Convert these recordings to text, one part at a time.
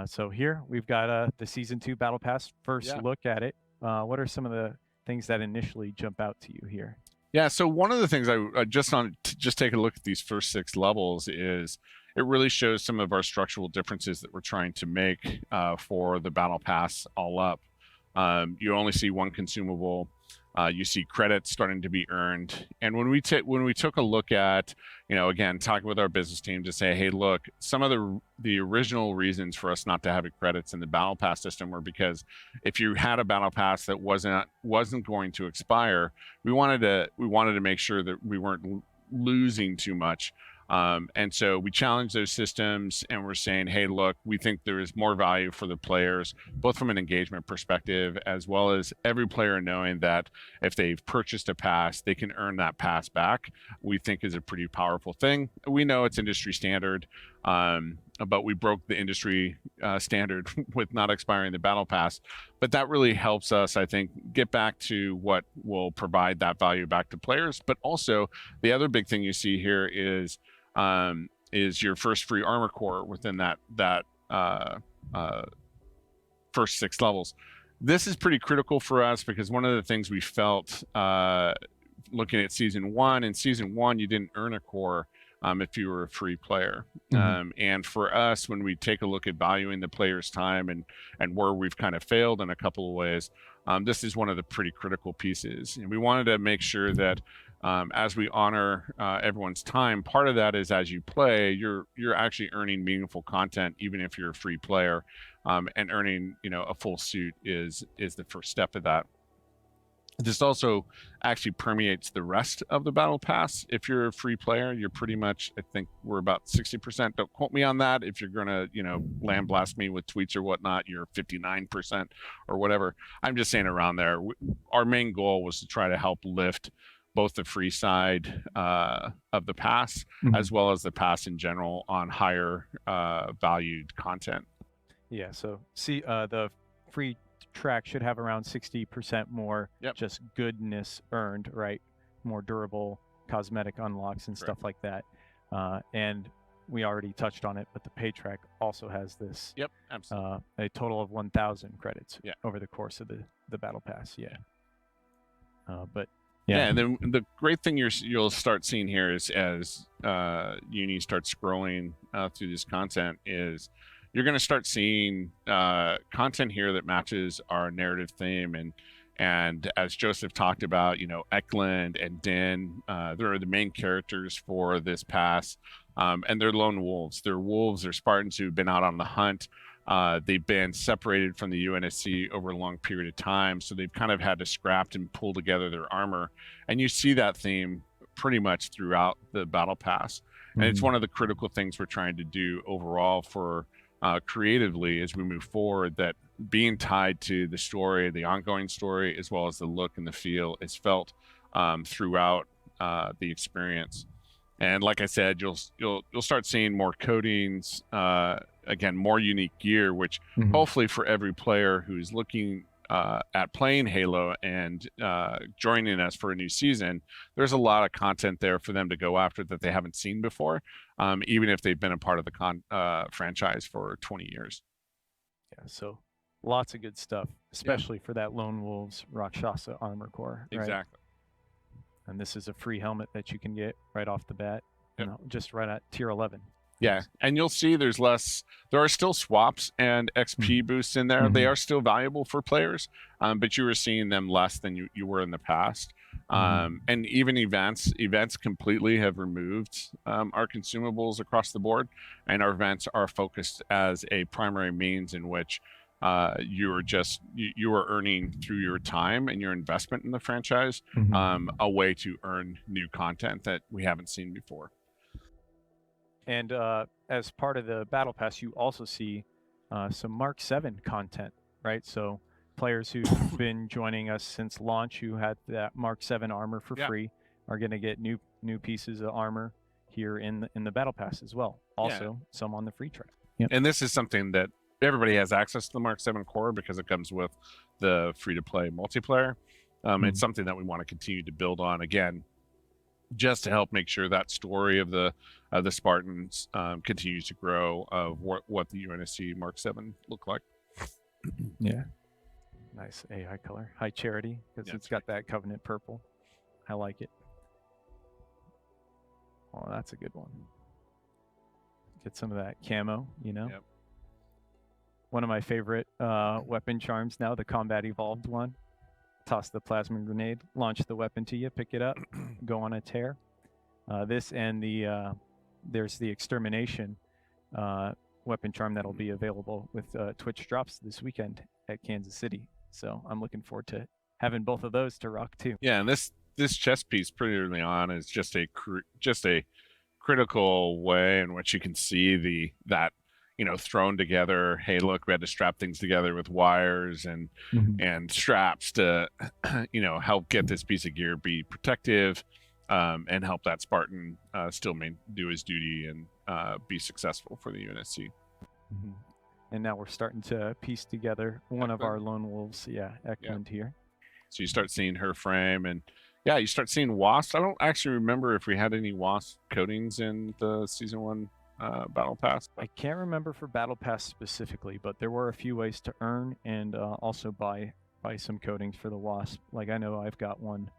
So here we've got the Season 2 Battle Pass first look at it. What are some of the things that initially jump out to you here? Yeah, so one of the things I just take a look at these first 6 levels is it really shows some of our structural differences that we're trying to make for the Battle Pass all up. You only see one consumable. You see credits starting to be earned, and when we took a look at, again, talking with our business team to say, hey, look, some of the original reasons for us not to have credits in the Battle Pass system were because if you had a Battle Pass that wasn't going to expire, we wanted to make sure that we weren't losing too much. And so we challenge those systems, and we're saying, hey, look, we think there is more value for the players, both from an engagement perspective, as well as every player knowing that if they've purchased a pass, they can earn that pass back. We think is a pretty powerful thing. We know it's industry standard, but we broke the industry standard with not expiring the Battle Pass. But that really helps us, I think, get back to what will provide that value back to players. But also, the other big thing you see here is your first free armor core within that first 6 levels. This is pretty critical for us because one of the things we felt looking at Season 1, in Season 1 you didn't earn a core if you were a free player. And for us, when we take a look at valuing the player's time and where we've kind of failed in a couple of ways, this is one of the pretty critical pieces. And we wanted to make sure that as we honor everyone's time, part of that is as you play, you're actually earning meaningful content, even if you're a free player, and earning a full suit is the first step of that. This also actually permeates the rest of the Battle Pass. If you're a free player, you're pretty much, I think we're about 60%. Don't quote me on that. If you're gonna, land blast me with tweets or whatnot, you're 59% or whatever. I'm just saying around there. Our main goal was to try to help lift both the free side of the pass as well as the pass in general on higher valued content. Yeah, so see, the free track should have around 60% more just goodness earned, right? More durable cosmetic unlocks and stuff like that. And we already touched on it, but the pay track also has this. Yep, absolutely. A total of 1,000 credits over the course of the Battle Pass. And then the great thing you'll start seeing here is as Uni starts scrolling through this content is you're going to start seeing content here that matches our narrative theme. And as Joseph talked about, Eklund and Din, they're the main characters for this pass. And they're lone wolves. They're wolves. They're Spartans who've been out on the hunt. They've been separated from the UNSC over a long period of time. So they've kind of had to scrap and pull together their armor. And you see that theme pretty much throughout the Battle Pass. And it's one of the critical things we're trying to do overall for creatively as we move forward, that being tied to the story, the ongoing story, as well as the look and the feel is felt throughout the experience. And like I said, you'll start seeing more coatings, again, more unique gear, which hopefully for every player who's looking at playing Halo and joining us for a new season, there's a lot of content there for them to go after that they haven't seen before, even if they've been a part of the franchise for 20 years. Yeah, so lots of good stuff, especially for that Lone Wolves Rakshasa armor core. Right? Exactly. And this is a free helmet that you can get right off the bat, just right at tier 11. Yeah, and you'll see there are still swaps and XP boosts in there. They are still valuable for players, but you were seeing them less than you were in the past. And even events completely have removed our consumables across the board, and our events are focused as a primary means in which you are earning through your time and your investment in the franchise a way to earn new content that we haven't seen before. And as part of the Battle Pass, you also see some Mark 7 content, right? So players who've been joining us since launch who had that Mark 7 armor for free are going to get new pieces of armor here in the Battle Pass as well. Also, some on the free track. And this is something that everybody has access to the Mark 7 core because it comes with the free-to-play multiplayer. It's something that we want to continue to build on. Again, just to help make sure that story of the Spartans continues to grow of what the UNSC Mark 7 look like. Yeah. Nice AI color. High Charity, because it's got that Covenant purple. I like it. Oh, that's a good one. Get some of that camo, you know? Yep. One of my favorite weapon charms now, the Combat Evolved one. Toss the plasma grenade, launch the weapon to you, pick it up, go on a tear. This and the there's the Extermination weapon charm that'll be available with Twitch drops this weekend at Kansas City. So I'm looking forward to having both of those to rock too. Yeah, and this chest piece pretty early on is just a critical way in which you can see that thrown together. Hey, look, we had to strap things together with wires and straps to help get this piece of gear be protective, and help that Spartan still do his duty and be successful for the UNSC. And now we're starting to piece together one of our lone wolves, Eklund here. So you start seeing her frame, and you start seeing wasps. I don't actually remember if we had any wasp coatings in the season 1 battle pass. I can't remember for battle pass specifically, but there were a few ways to earn and also buy some coatings for the wasp. Like I know I've got one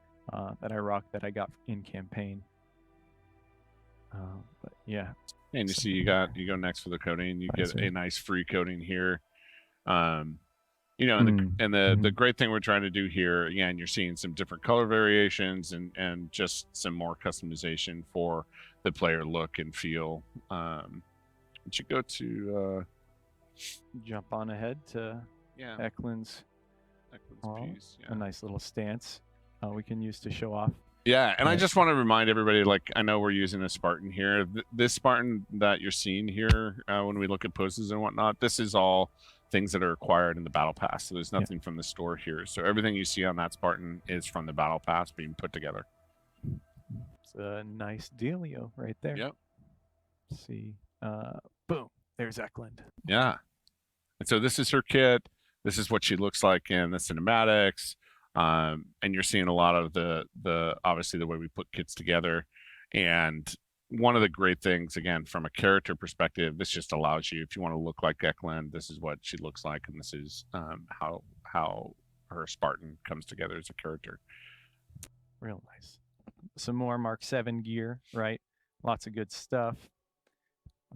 that I rock that I got in campaign. But yeah. And you see, you go next for the coating. You get a nice free coating here. And the great thing we're trying to do here, again, you're seeing some different color variations and just some more customization for the player look and feel. You should go to jump on ahead to Eklund's piece. A nice little stance we can use to show off. Yeah, and I just want to remind everybody, like, I know we're using a Spartan here. This Spartan that you're seeing here, when we look at poses and whatnot, this is all things that are acquired in the battle pass. So there's nothing from the store here. So everything you see on that Spartan is from the battle pass being put together. It's a nice dealio right there. Yep. Let's see. Boom. There's Eklund. Yeah. And so this is her kit. This is what she looks like in the cinematics. And you're seeing a lot of the obviously the way we put kits together. And one of the great things, again, from a character perspective, this just allows you, if you want to look like Eklund, this is what she looks like, and this is how her Spartan comes together as a character. Real nice. Some more Mark 7 gear, right? Lots of good stuff.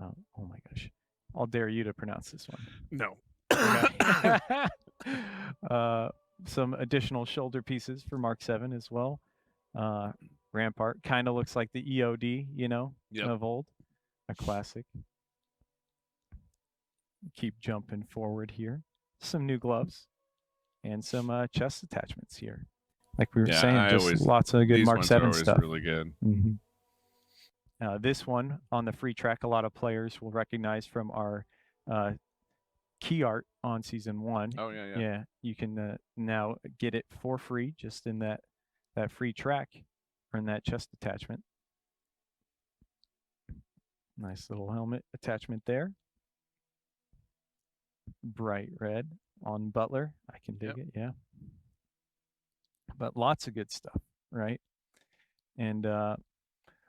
Oh my gosh. I'll dare you to pronounce this one. No. Some additional shoulder pieces for Mark 7 as well. Rampart kind of looks like the EOD, of old. A classic. Keep jumping forward here. Some new gloves and some chest attachments here. Like we were saying, just lots of good Mark 7 stuff. Really good. This one on the free track, a lot of players will recognize from our key art on season 1. Oh yeah. Yeah, you can now get it for free just in that free track or in that chest attachment. Nice little helmet attachment there. Bright red on Butler. I can dig it, yeah. But lots of good stuff, right? And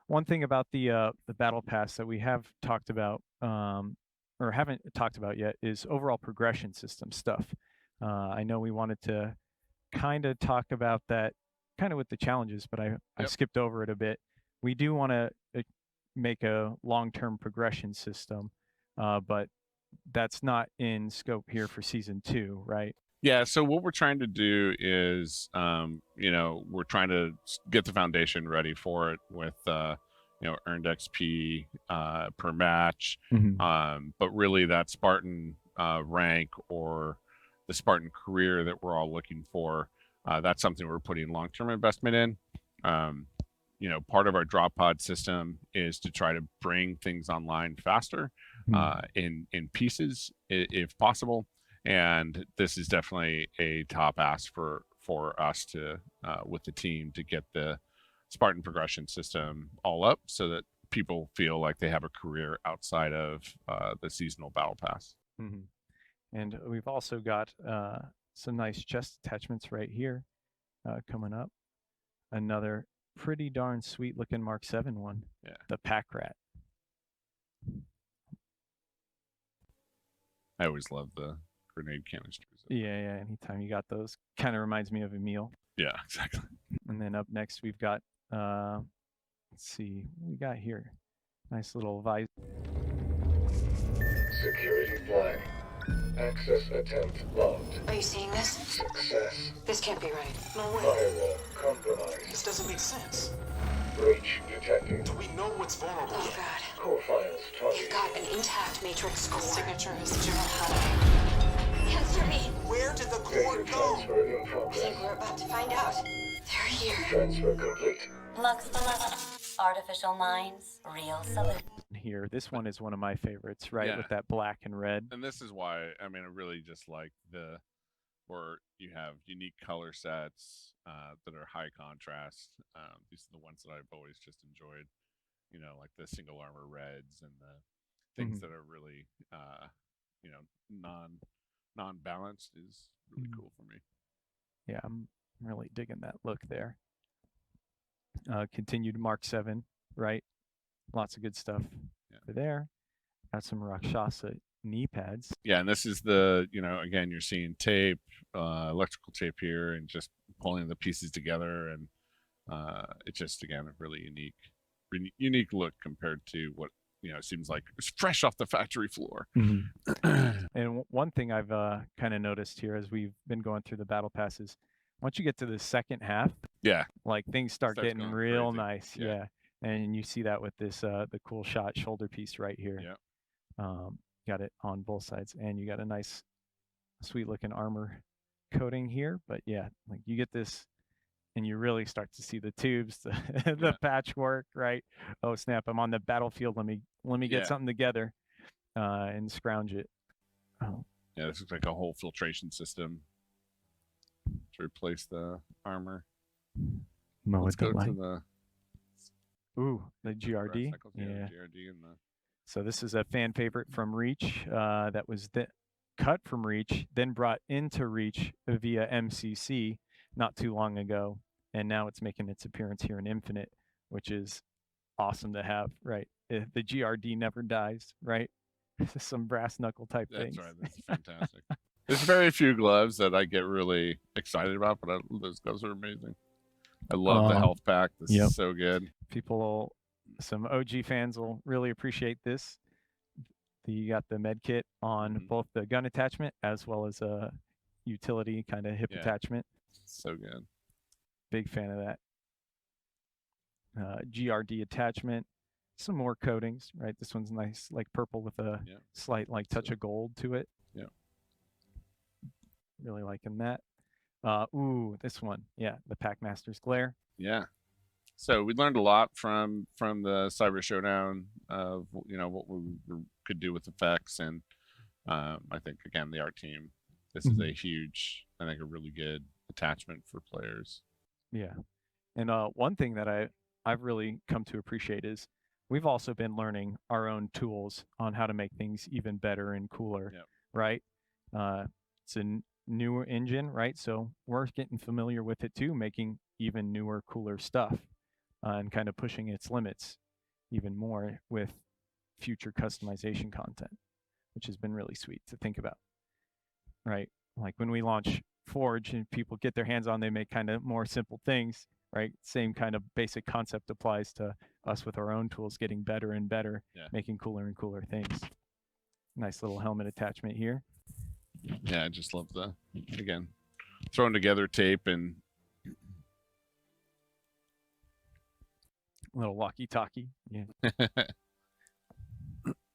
one thing about the battle pass that we have talked about or haven't talked about yet is overall progression system stuff. I know we wanted to kind of talk about that kind of with the challenges, but I skipped over it a bit. We do want to make a long-term progression system, but that's not in scope here for season 2, right? Yeah, so what we're trying to do is, we're trying to get the foundation ready for it with, earned XP per match. But really that Spartan rank or the Spartan career that we're all looking for, that's something we're putting long-term investment in. Part of our drop pod system is to try to bring things online faster in pieces if possible. And this is definitely a top ask for us to, with the team, to get the Spartan progression system all up so that people feel like they have a career outside of the seasonal battle pass. And we've also got some nice chest attachments right here coming up. Another pretty darn sweet looking Mark 7 one. Yeah. The Pack Rat. I always love the grenade canisters. Yeah. Anytime you got those, kind of reminds me of Emil. Yeah, exactly. And then up next we've got, let's see, what we got here. Nice little visor. Security flag. Access attempt logged. Are you seeing this? Success. This can't be right. No way. Firewall compromised. This doesn't make sense. Breach detected. Do we know what's vulnerable Oh yet? god. Core files You've targeted. got an intact matrix core. Signature is General Hunter. Answer me. Where did the Data core go? transfer in I progress. think we're about to find out. They're here. Transfer complete. Lux 11. Artificial minds, real solution. Here, this one is one of my favorites, right? Yeah. With that black and red. And this is why I really just like where you have unique color sets that are high contrast. These are the ones that I've always just enjoyed. Like the single armor reds and the things that are really non-balanced is really cool for me. Yeah, I'm really digging that look there. Continued Mark 7, right? Lots of good stuff over there. Got some Rakshasa knee pads. Yeah, and this is the again, you're seeing tape, electrical tape here, and just pulling the pieces together, and it's just again a really unique look compared to what seems like it's fresh off the factory floor. And one thing I've kind of noticed here as we've been going through the battle passes, once you get to the second half, Yeah, like things start Starts getting going real crazy. nice. Yeah. Yeah. And you see that with this the cool shot shoulder piece right here. Yeah. Got it on both sides, and you got a nice sweet looking armor coating here. But yeah, like you get this and you really start to see the tubes, the patchwork, right? Oh snap, I'm on the battlefield. Let me get Yeah. something together and scrounge it. Oh, yeah, this looks like a whole filtration system to replace the armor. mow Let's it the go to light. the Ooh, the GRD. brass knuckles, Yeah. GRD and the So this is a fan favorite from Reach that was cut from Reach, then brought into Reach via MCC not too long ago, and now it's making its appearance here in Infinite, which is awesome to have, right? The GRD never dies, right? Some brass knuckle type That's things. right. That's fantastic. There's very few gloves that I get really excited about, but those gloves are amazing. I love the health pack. This Yep. is so good. Some OG fans will really appreciate this. You got the med kit on Mhm. both the gun attachment as well as a utility kind of hip Yeah. attachment. So good. Big fan of that. GRD attachment. Some more coatings, right? This one's nice, like purple with a Yeah. slight like touch of gold to it. Yeah. Really liking that. Ooh, this one. Yeah, the Packmaster's Glare. Yeah. So we learned a lot from the Cyber Showdown of what we could do with effects, and I think again the art team. This is a huge, I think, a really good attachment for players. Yeah. And one thing that I've really come to appreciate is we've also been learning our own tools on how to make things even better and cooler, Yep. right? It's a newer engine, right? So we're getting familiar with it too, making even newer, cooler stuff and kind of pushing its limits even more with future customization content, which has been really sweet to think about, right? Like when we launch Forge and people get their hands on, they make kind of more simple things, right? Same kind of basic concept applies to us with our own tools, getting better and better, Yeah. making cooler and cooler things. Nice little helmet attachment here. Yeah, I just love again, throwing together tape and Little walkie-talkie. Yeah.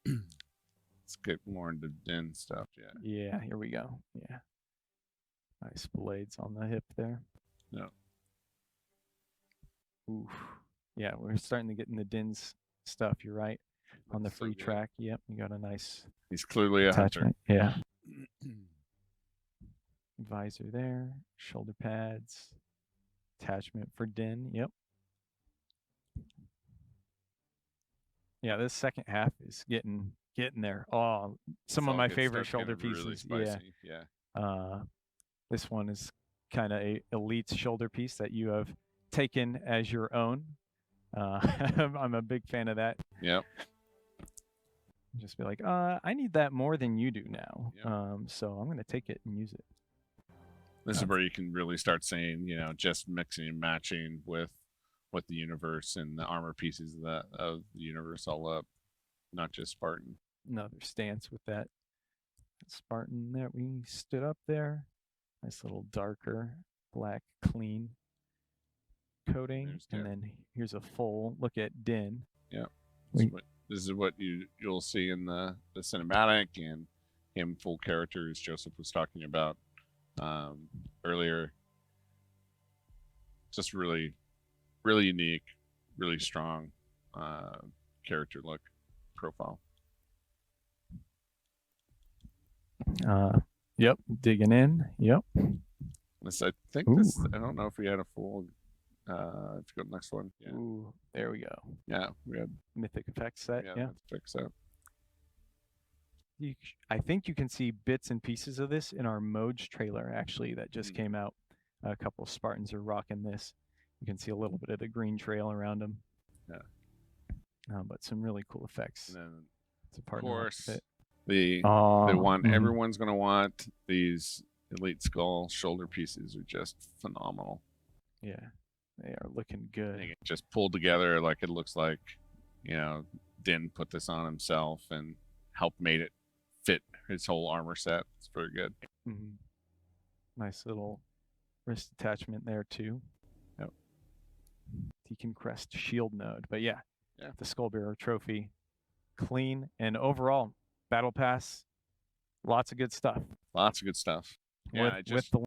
let's get more into Din stuff. Yeah. Yeah, here we go. Yeah. Nice blades on the hip there. Yeah. Oof. Yeah, we're starting to get in the DINS stuff. You're right. On the That's so free good. track. Yep, you got a nice He's clearly a hunter. attachment. Yeah. Visor there. Shoulder pads. Attachment for DIN. Yep. Yeah, this second half is getting there. Oh, some It's of all my good. favorite Starts shoulder getting really pieces. Yeah. spicy. Yeah. This one is kind of a elite shoulder piece that you have taken as your own. I'm a big fan of that. Yep. Just be like, I need that more than you do now. Yep. So I'm gonna take it and use it. This is That's- where you can really start saying, just mixing and matching with the universe and the armor pieces of the universe all up, not just Spartan. Another stance with that Spartan that we stood up there. Nice little darker black clean coating, There's and Derek. then here's a full look at Din. This is what you'll see in the cinematic and him full character, as Joseph was talking about earlier. Just really, really unique, really strong character look profile. Yep, digging in. Yep. I think Ooh. this. I don't know if we had a full. If you go to the next one. Yeah, Ooh, there we go. yeah, we had. Mythic effects set. Yeah. Let's fix that. I think you can see bits and pieces of this in our Moj trailer, actually, that just came out. A couple of Spartans are rocking this. You can see a little bit of the green trail around them. Yeah. But some really cool effects. And then, It's a of partner course, outfit. they Oh, want mhm. everyone's gonna want these Elite Skull shoulder pieces are just phenomenal. Yeah, they are looking good. They get just pulled together like it looks like, Din put this on himself and helped made it fit his whole armor set. It's very good. Mhm. Nice little wrist attachment there too. Yep. Deacon Crest shield node. But yeah, Yeah. the Skullbearer trophy, clean, and overall Battle Pass, lots of good stuff. Lots of good stuff. Yeah, with, I with just the